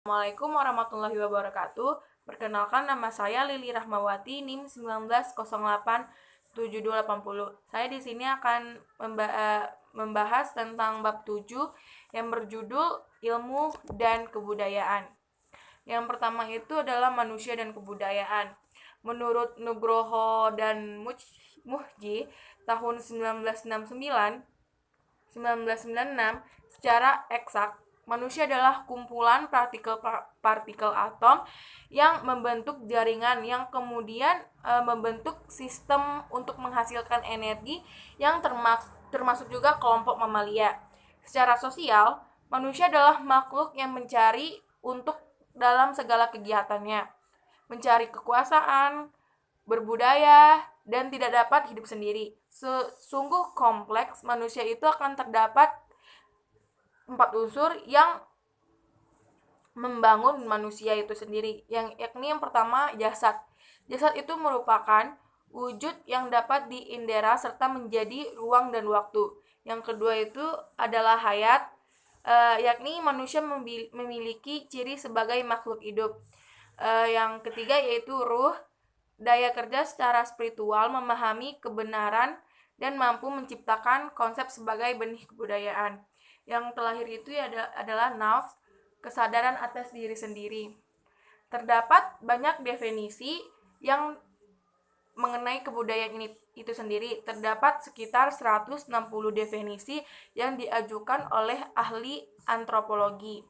Assalamualaikum warahmatullahi wabarakatuh. Perkenalkan, nama saya Lili Rahmawati, NIM 19087280. Saya di sini akan membahas tentang bab 7 yang berjudul Ilmu dan Kebudayaan. Yang pertama itu adalah manusia dan kebudayaan. Menurut Nugroho dan Muhji tahun 1996, secara eksak manusia adalah kumpulan partikel atom yang membentuk jaringan yang kemudian membentuk sistem untuk menghasilkan energi yang termasuk juga kelompok mamalia. Secara sosial, manusia adalah makhluk yang mencari untuk dalam segala kegiatannya, mencari kekuasaan, berbudaya, dan tidak dapat hidup sendiri. Sungguh kompleks, manusia itu akan terdapat 4 unsur yang membangun manusia itu sendiri, yakni yang pertama jasad. Jasad itu merupakan wujud yang dapat diindera serta menjadi ruang dan waktu. Yang kedua itu adalah hayat, yakni manusia memiliki ciri sebagai makhluk hidup. Yang ketiga yaitu ruh, daya kerja secara spiritual, memahami kebenaran dan mampu menciptakan konsep sebagai benih kebudayaan. Yang terakhir itu adalah nafs, kesadaran atas diri sendiri. Terdapat banyak definisi yang mengenai kebudayaan ini itu sendiri. Terdapat sekitar 160 definisi yang diajukan oleh ahli antropologi.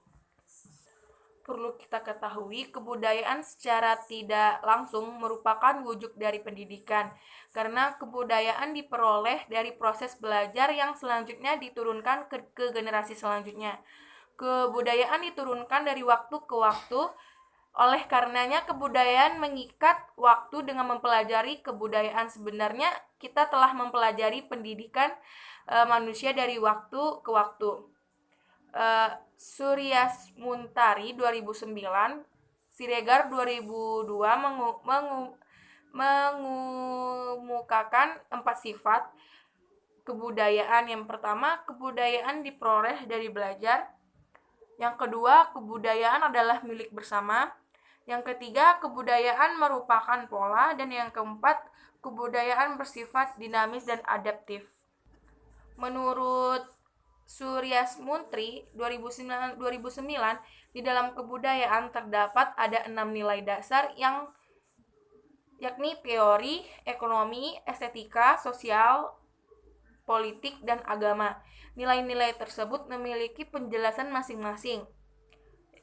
Perlu kita ketahui, kebudayaan secara tidak langsung merupakan wujud dari pendidikan, karena kebudayaan diperoleh dari proses belajar yang selanjutnya diturunkan ke generasi selanjutnya. Kebudayaan diturunkan dari waktu ke waktu, oleh karenanya kebudayaan mengikat waktu dengan mempelajari kebudayaan. Sebenarnya kita telah mempelajari pendidikan manusia dari waktu ke waktu. Suryas Muntari 2009, Siregar 2002 mengemukakan 4 sifat kebudayaan. Yang pertama, kebudayaan diperoleh dari belajar. Yang kedua, kebudayaan adalah milik bersama. Yang ketiga, kebudayaan merupakan pola. Dan yang keempat, kebudayaan bersifat dinamis dan adaptif. Menurut Suryas Muntri 2009, di dalam kebudayaan terdapat ada 6 nilai dasar yakni teori, ekonomi, estetika, sosial, politik, dan agama. Nilai-nilai tersebut memiliki penjelasan masing-masing.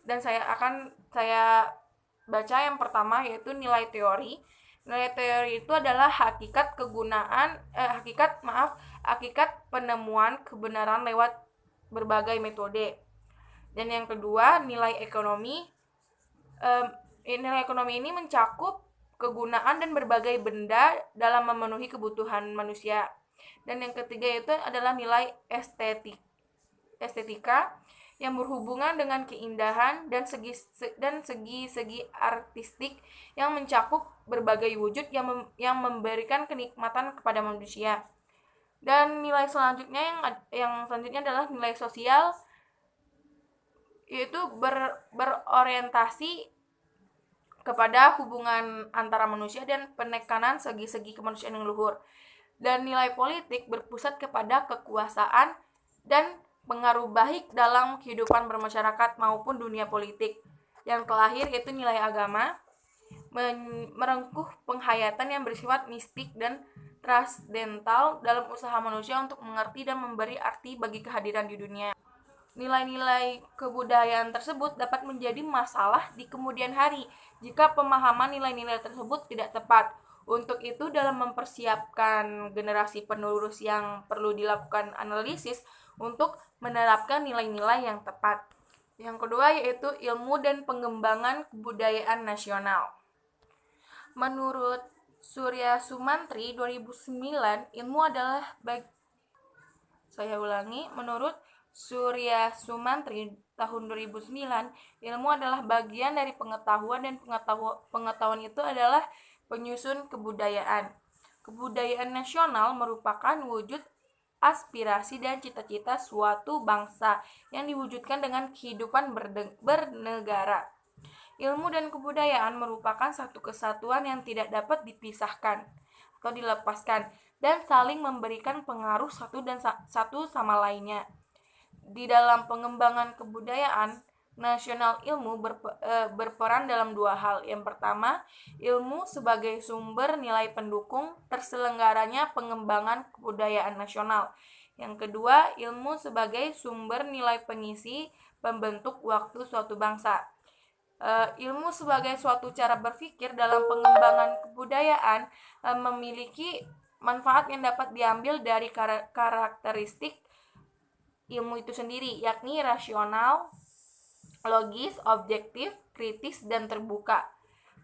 Dan saya baca yang pertama, yaitu nilai teori. Nilai teori itu adalah hakikat penemuan kebenaran lewat berbagai metode. Dan yang kedua, nilai ekonomi. Nilai ekonomi ini mencakup kegunaan dan berbagai benda dalam memenuhi kebutuhan manusia. Dan yang ketiga itu adalah nilai estetika yang berhubungan dengan keindahan dan segi-segi artistik yang mencakup berbagai wujud yang memberikan kenikmatan kepada manusia. Dan nilai selanjutnya yang selanjutnya adalah nilai sosial, yaitu berorientasi kepada hubungan antara manusia dan penekanan segi-segi kemanusiaan yang luhur. Dan nilai politik berpusat kepada kekuasaan dan pengaruh baik dalam kehidupan bermasyarakat maupun dunia politik. Yang terakhir yaitu nilai agama, merengkuh penghayatan yang bersifat mistik dan transdental dalam usaha manusia untuk mengerti dan memberi arti bagi kehadiran di dunia. Nilai-nilai kebudayaan tersebut dapat menjadi masalah di kemudian hari jika pemahaman nilai-nilai tersebut tidak tepat. Untuk itu, dalam mempersiapkan generasi penerus yang perlu dilakukan analisis untuk menerapkan nilai-nilai yang tepat. Yang kedua yaitu ilmu dan pengembangan kebudayaan nasional. Menurut Surya Sumantri 2009, ilmu adalah menurut Surya Sumantri tahun 2009, ilmu adalah bagian dari pengetahuan, dan pengetahuan itu adalah penyusun kebudayaan. Kebudayaan nasional merupakan wujud aspirasi dan cita-cita suatu bangsa yang diwujudkan dengan kehidupan bernegara. Ilmu dan kebudayaan merupakan satu kesatuan yang tidak dapat dipisahkan atau dilepaskan dan saling memberikan pengaruh satu sama lainnya. Di dalam pengembangan kebudayaan nasional, ilmu berperan dalam dua hal. Yang pertama, ilmu sebagai sumber nilai pendukung terselenggaranya pengembangan kebudayaan nasional. Yang kedua, ilmu sebagai sumber nilai pengisi pembentuk waktu suatu bangsa. Ilmu sebagai suatu cara berpikir dalam pengembangan kebudayaan memiliki manfaat yang dapat diambil dari karakteristik ilmu itu sendiri, yakni rasional, logis, objektif, kritis, dan terbuka.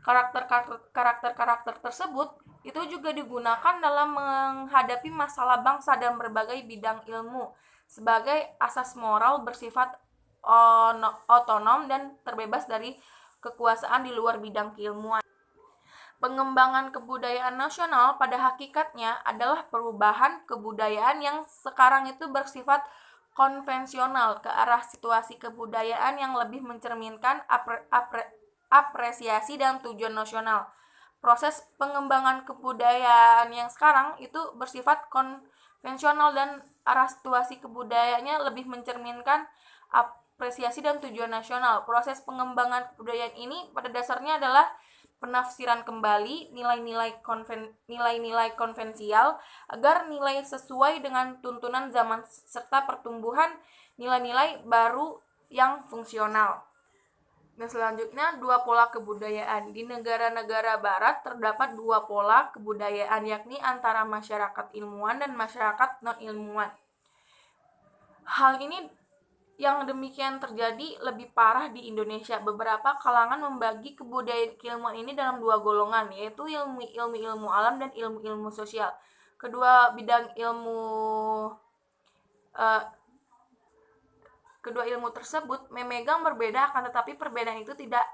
Karakter tersebut itu juga digunakan dalam menghadapi masalah bangsa dan berbagai bidang ilmu sebagai asas moral bersifat otonom dan terbebas dari kekuasaan di luar bidang keilmuan. Pengembangan kebudayaan nasional pada hakikatnya adalah perubahan kebudayaan yang sekarang itu bersifat konvensional ke arah situasi kebudayaan yang lebih mencerminkan apresiasi dan tujuan nasional. Proses pengembangan kebudayaan yang sekarang itu bersifat konvensional dan arah situasi kebudayaannya lebih mencerminkan apresiasi dan tujuan nasional. Proses pengembangan kebudayaan ini pada dasarnya adalah penafsiran kembali nilai-nilai konvensial agar nilai sesuai dengan tuntunan zaman serta pertumbuhan nilai-nilai baru yang fungsional. Dan selanjutnya, dua pola kebudayaan. Di negara-negara barat terdapat dua pola kebudayaan, yakni antara masyarakat ilmuwan dan masyarakat non-ilmuwan. Hal ini yang demikian terjadi lebih parah di Indonesia. Beberapa kalangan membagi kebudayaan keilmuan ini dalam dua golongan, yaitu ilmu alam dan ilmu sosial. Kedua ilmu tersebut memegang berbeda, akan tetapi perbedaan itu tidak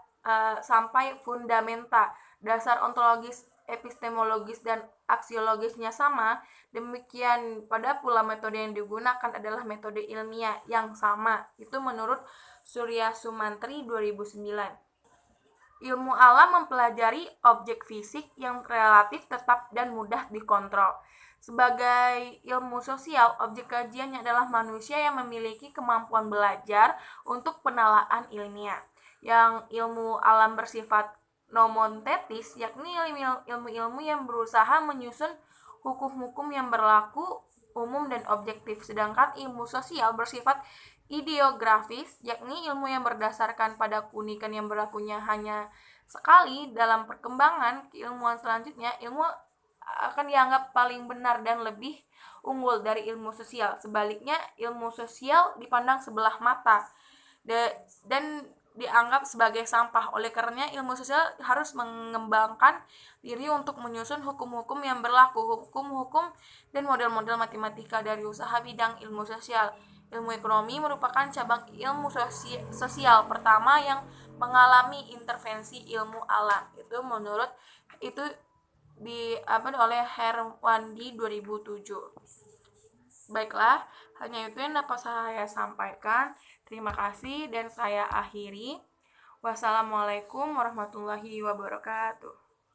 sampai fundamenta. Dasar ontologis, epistemologis, dan aksiologisnya sama. Demikian pada pula metode yang digunakan adalah metode ilmiah yang sama. Itu menurut Surya Sumantri 2009. Ilmu alam mempelajari objek fisik yang relatif tetap dan mudah dikontrol. Sebagai ilmu sosial, objek kajiannya adalah manusia yang memiliki kemampuan belajar untuk penalaan ilmiah. Yang ilmu alam bersifat nomontetis, yakni ilmu-ilmu yang berusaha menyusun hukum-hukum yang berlaku umum dan objektif. Sedangkan ilmu sosial bersifat ideografis, yakni ilmu yang berdasarkan pada keunikan yang berlakunya hanya sekali. Dalam perkembangan keilmuan selanjutnya, ilmu akan dianggap paling benar dan lebih unggul dari ilmu sosial. Sebaliknya, ilmu sosial dipandang sebelah mata dan dianggap sebagai sampah. Oleh karenanya, ilmu sosial harus mengembangkan diri untuk menyusun hukum-hukum yang berlaku, hukum-hukum dan model-model matematika dari usaha bidang ilmu sosial. Ilmu ekonomi merupakan cabang ilmu sosial pertama yang mengalami intervensi ilmu alam. Itu oleh Herwandi 2007. Baiklah, hanya itu yang dapat saya sampaikan. Terima kasih dan saya akhiri. Wassalamualaikum warahmatullahi wabarakatuh.